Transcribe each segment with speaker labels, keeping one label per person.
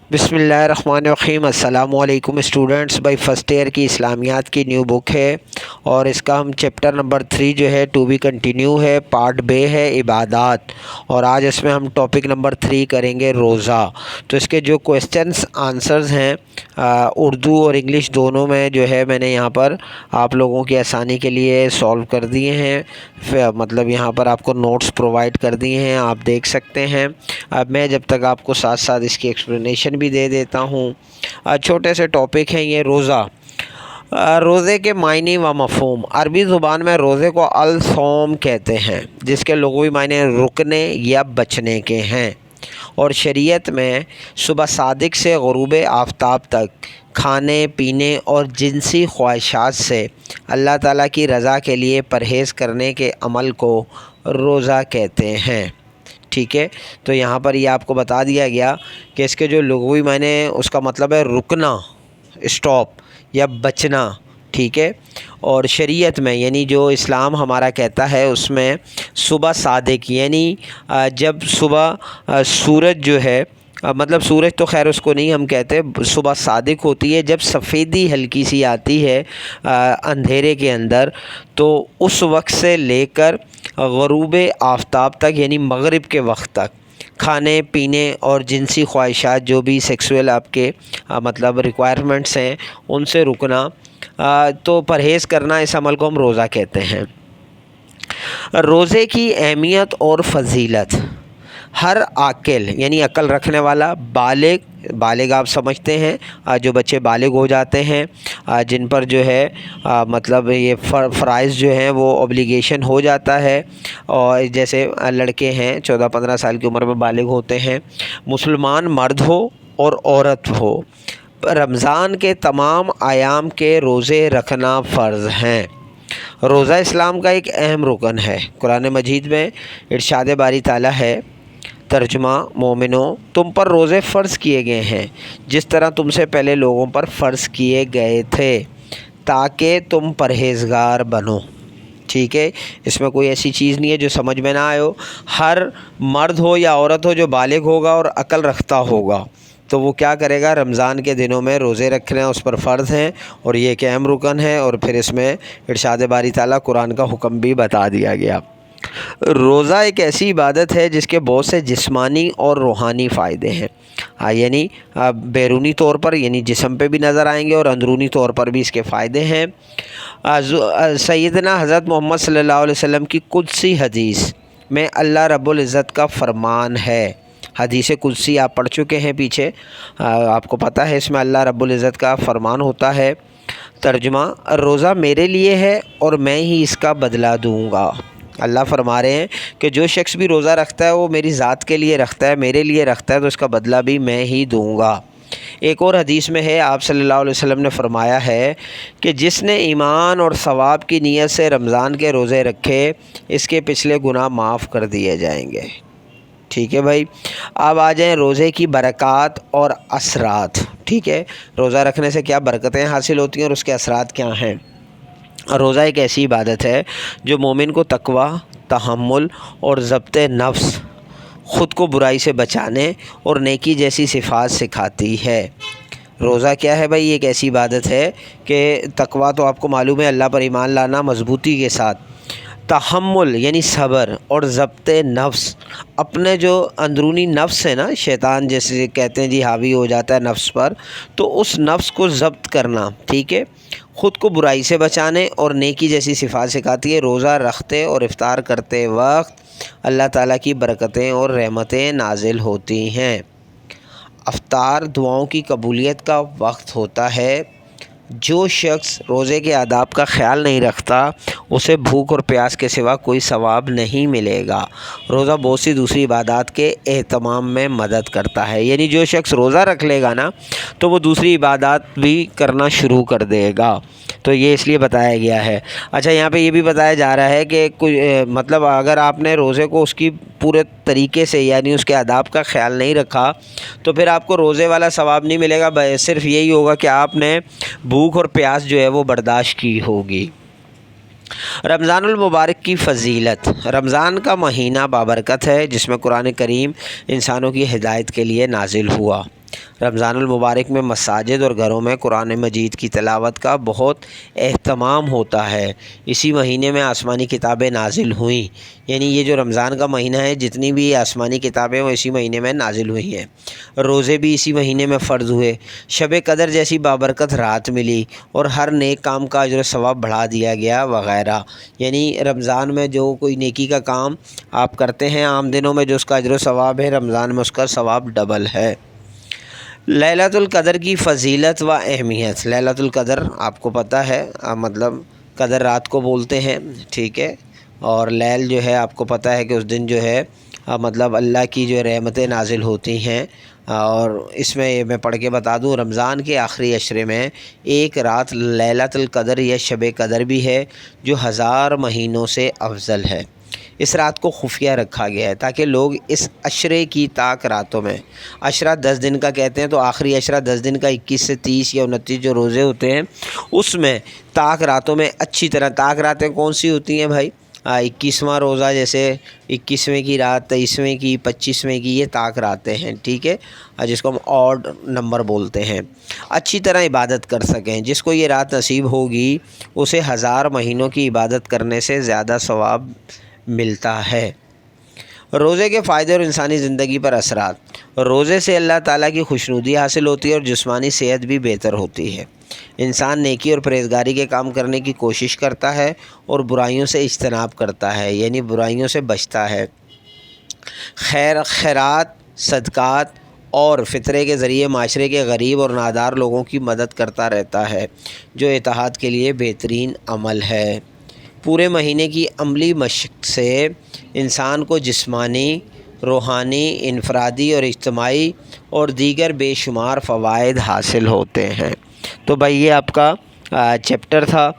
Speaker 1: बिस्मिल्लाहिर्रहमानिर्रहीम। अस्सलामु अलैकुम स्टूडेंट्स। भाई फ़र्स्ट ईयर की इस्लामियात की न्यू बुक है और इसका हम चैप्टर नंबर 3 जो है टू बी कंटिन्यू है, पार्ट बे है इबादात। और आज इसमें हम टॉपिक नंबर 3 करेंगे रोज़ा। तो इसके जो क्वेश्चंस आंसर्स हैं उर्दू और इंग्लिश दोनों में जो है मैंने यहाँ पर आप लोगों की आसानी के लिए सॉल्व कर दिए हैं। मतलब यहाँ पर आपको नोट्स प्रोवाइड कर दिए हैं, आप देख सकते हैं। अब मैं जब तक आपको साथ साथ इसकी एक्सप्लेनेशन भी दे देता हूँ। छोटे से टॉपिक हैं ये रोज़ा। रोज़े के मायने व मफ़हूम। अरबी ज़ुबान में रोज़े को अल-सौम कहते हैं, जिसके लुग़वी मायने रुकने या बचने के हैं। और शरीयत में सुबह सादिक से ग़ुरूब आफ्ताब तक खाने पीने और जिनसी ख्वाहिशात से अल्लाह ताला की रज़ा के लिए परहेज़ करने के अमल को रोज़ा कहते हैं। ठीक है, तो यहाँ पर ये आपको बता दिया गया कि इसके जो लुग़वी मायने उसका मतलब है रुकना, स्टॉप या बचना। ठीक है, और शरीयत में यानी जो इस्लाम हमारा कहता है उसमें सुबह सादिक यानी जब सुबह सूरज जो है मतलब सूरज तो खैर उसको नहीं हम कहते, सुबह सादिक होती है जब सफ़ेदी हल्की सी आती है अंधेरे के अंदर, तो उस वक्त से लेकर ग़ुरूब आफ्ताब तक यानी मग़रिब के वक्त तक खाने पीने और जिनसी ख्वाहिशात जो भी सेक्सुअल आपके मतलब रिक्वायरमेंट्स हैं उनसे रुकना, तो परहेज़ करना, इस अमल को हम रोज़ा कहते हैं। रोज़े की अहमियत और फ़जीलत। हर आकिल यानी अक्ल रखने वाला, बालिग आप समझते हैं जो बच्चे बालिग हो जाते हैं, जिन पर जो है मतलब ये फ़राइज़ जो हैं वो ऑब्लिगेशन हो जाता है। और जैसे लड़के हैं 14-15 साल की उम्र में बालिग होते हैं, मुसलमान मर्द हो और औरत हो, रमज़ान के तमाम आयाम के रोज़े रखना फ़र्ज़ हैं। रोज़ा इस्लाम का एक अहम रुकन है। कुरान मजीद में इरशाद बारी ताला है, तर्जुमा मोमिनों तुम पर रोज़े फ़र्ज़ किए गए हैं जिस तरह तुमसे पहले लोगों पर फ़र्ज़ किए गए थे, ताकि तुम परहेज़गार बनो। ठीक है, इसमें कोई ऐसी चीज़ नहीं है जो समझ में ना आए हो। हर मर्द हो या औरत हो जो बालिग होगा और अक्ल रखता होगा तो वो क्या करेगा, रमज़ान के दिनों में रोज़े रखने उस पर फ़र्ज़ हैं और ये एक अहम रुकन है। और फिर इसमें इरशाद बारी ताला कुरान का हुक्म भी बता दिया गया। रोज़ा एक ऐसी इबादत है जिसके बहुत से जिस्मानी और रूहानी फ़ायदे हैं। यानी बैरूनी तौर पर यानी जिस्म पे भी नज़र आएंगे और अंदरूनी तौर पर भी इसके फ़ायदे हैं। सैयदना हज़रत मोहम्मद सल्लल्लाहु अलैहि वसल्लम की कुदसी हदीस में अल्लाह रब्बुल इज़्ज़त का फ़रमान है। हदीस कुदसी आप पढ़ चुके हैं पीछे, आपको पता है इसमें अल्लाह रब्बुल इज़्ज़त का फ़रमान होता है। तर्जुमा, रोज़ा मेरे लिए है और मैं ही इसका बदला दूँगा। अल्लाह फरमा रहे हैं कि जो शख्स भी रोज़ा रखता है वो मेरी ज़ात के लिए रखता है, मेरे लिए रखता है, तो इसका बदला भी मैं ही दूँगा। एक और हदीस में है, आप सल्लल्लाहु अलैहि वसल्लम ने फरमाया है कि जिसने ईमान और सवाब की नीयत से रमज़ान के रोज़े रखे इसके पिछले गुनाह माफ़ कर दिए जाएंगे। ठीक है भाई, अब आ जाएँ रोज़े की बरक़ात और असरात। ठीक है, रोज़ा रखने से क्या बरकतें हासिल होती हैं और उसके असरात क्या हैं। रोज़ा एक ऐसी इबादत है जो मोमिन को तक़वा, तहम्मुल और ज़ब्त नफ्स, ख़ुद को बुराई से बचाने और नेकी जैसी सिफ़ात सिखाती है। रोज़ा क्या है भाई, एक ऐसी इबादत है कि तक़वा तो आपको मालूम है अल्लाह पर ईमान लाना मज़बूती के साथ, तहम्मुल यानी सब्र, और ज़ब्त नफ्स अपने जो अंदरूनी नफ्स है ना, शैतान जैसे कहते हैं जी हावी हो जाता है नफ्स पर, तो उस नफ्स को ज़ब्त करना। ठीक है, ख़ुद को बुराई से बचाने और नेकी जैसी सिफ़ात सिखाती है। रोज़ा रखते और इफ़्तार करते वक्त अल्लाह ताला की बरकतें और रहमतें नाज़िल होती हैं। इफ़्तार दुआओं की कबूलियत का वक्त होता है। जो शख्स रोज़े के आदाब का ख़्याल नहीं रखता उसे भूख और प्यास के सिवा कोई सवाब नहीं मिलेगा। रोज़ा बहुत सी दूसरी इबादत के एहतमाम में मदद करता है, यानी जो शख्स रोज़ा रख लेगा ना तो वो दूसरी इबादत भी करना शुरू कर देगा, तो ये इसलिए बताया गया है। अच्छा, यहाँ पे ये भी बताया जा रहा है कि कोई मतलब अगर आपने रोज़े को उसकी पूरे तरीके से यानी उसके आदाब का ख़्याल नहीं रखा तो फिर आपको रोज़े वाला सवाब नहीं मिलेगा, सिर्फ़ यही होगा कि आपने भूख और प्यास जो है वो बर्दाश्त की होगी। रमज़ानुल मुबारक की फ़जीलत। रमज़ान का महीना बाबरकत है जिसमें कुरान करीम इंसानों की हिदायत के लिए नाजिल हुआ। رمضان المبارک میں مساجد اور گھروں میں قرآن مجید کی تلاوت کا بہت اہتمام ہوتا ہے۔ اسی مہینے میں آسمانی کتابیں نازل ہوئیں، یعنی یہ جو رمضان کا مہینہ ہے جتنی بھی آسمانی کتابیں وہ اسی مہینے میں نازل ہوئی ہیں۔ روزے بھی اسی مہینے میں فرض ہوئے، شب قدر جیسی بابرکت رات ملی اور ہر نیک کام کا اجر و ثواب بڑھا دیا گیا وغیرہ۔ یعنی رمضان میں جو کوئی نیکی کا کام آپ کرتے ہیں عام دنوں میں جو اس کا اجر و ثواب ہے، رمضان میں اس کا ثواب ڈبل ہے۔ لیلۃ القدر کی فضیلت و اہمیت۔ لیلۃ القدر آپ کو پتہ ہے مطلب قدر رات کو بولتے ہیں، ٹھیک ہے، اور لیل جو ہے آپ کو پتہ ہے کہ اس دن جو ہے مطلب اللہ کی جو رحمتیں نازل ہوتی ہیں۔ اور اس میں میں پڑھ کے بتا دوں، رمضان کے آخری عشرے میں ایک رات لیلۃ القدر یا شب قدر بھی ہے جو 1000 مہینوں سے افضل ہے۔ اس رات کو خفیہ رکھا گیا ہے تاکہ لوگ اس عشرے کی طاق راتوں میں، عشرہ 10 دن کا کہتے ہیں تو آخری عشرہ 10 دن کا 21 سے 30 یا 29 جو روزے ہوتے ہیں اس میں طاق راتوں میں اچھی طرح، طاق راتیں کون سی ہوتی ہیں بھائی؟ 21واں روزہ، جیسے 21ویں کی رات، 23ویں کی، 25ویں کی، یہ طاق راتیں ہیں، ٹھیک ہے، جس کو ہم آڈ نمبر بولتے ہیں۔ اچھی طرح عبادت کر سکیں، جس کو یہ رات نصیب ہوگی اسے 1000 مہینوں کی عبادت کرنے سے زیادہ ثواب ملتا ہے۔ روزے کے فائدے اور انسانی زندگی پر اثرات۔ روزے سے اللہ تعالیٰ کی خوشنودی حاصل ہوتی ہے اور جسمانی صحت بھی بہتر ہوتی ہے۔ انسان نیکی اور پرہیزگاری کے کام کرنے کی کوشش کرتا ہے اور برائیوں سے اجتناب کرتا ہے، یعنی برائیوں سے بچتا ہے۔ خیرات، صدقات اور فطرے کے ذریعے معاشرے کے غریب اور نادار لوگوں کی مدد کرتا رہتا ہے، جو اتحاد کے لیے بہترین عمل ہے۔ پورے مہینے کی عملی مشق سے انسان کو جسمانی، روحانی، انفرادی اور اجتماعی اور دیگر بے شمار فوائد حاصل ہوتے ہیں۔ تو بھائی یہ آپ کا چیپٹر تھا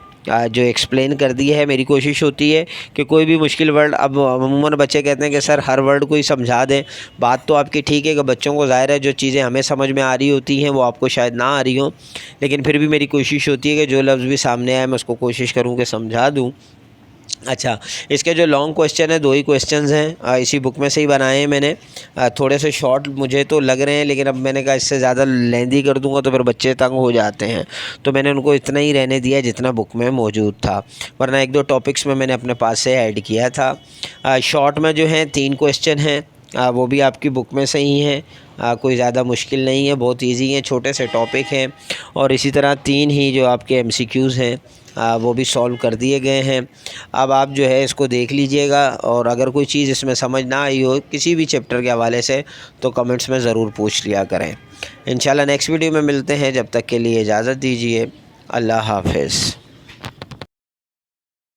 Speaker 1: جو ایکسپلین کر دیا ہے۔ میری کوشش ہوتی ہے کہ کوئی بھی مشکل ورڈ، اب عموماً بچے کہتے ہیں کہ سر ہر ورڈ کو ہی سمجھا دیں، بات تو آپ کی ٹھیک ہے کہ بچوں کو ظاہر ہے جو چیزیں ہمیں سمجھ میں آ رہی ہوتی ہیں وہ آپ کو شاید نہ آ رہی ہوں، لیکن پھر بھی میری کوشش ہوتی ہے کہ جو لفظ بھی سامنے آئے میں اس کو کوشش کروں کہ سمجھا دوں۔ اچھا، اس کے جو لانگ کویسچن ہیں 2 ہی کویسچنز ہیں، اسی بک میں سے ہی بنائے ہیں میں نے، تھوڑے سے شارٹ مجھے تو لگ رہے ہیں، لیکن اب میں نے کہا اس سے زیادہ لیندی کر دوں گا تو پھر بچے تنگ ہو جاتے ہیں، تو میں نے ان کو اتنا ہی رہنے دیا جتنا بک میں موجود تھا، ورنہ 1-2 ٹاپکس میں نے اپنے پاس سے ایڈ کیا تھا۔ شارٹ میں جو ہیں 3 کویسچن ہیں، وہ بھی آپ کی بک میں سے ہی ہیں، کوئی زیادہ مشکل نہیں ہے، بہت ایزی ہیں، چھوٹے سے ٹاپک ہیں، اور اسی طرح 3 ہی جو آپ کے MCQs ہیں وہ بھی سولو کر دیے گئے ہیں۔ اب آپ جو ہے اس کو دیکھ لیجئے گا، اور اگر کوئی چیز اس میں سمجھ نہ آئی ہو کسی بھی چیپٹر کے حوالے سے تو کمنٹس میں ضرور پوچھ لیا کریں۔ انشاءاللہ نیکسٹ ویڈیو میں ملتے ہیں، جب تک کے لیے اجازت دیجیے، اللہ حافظ۔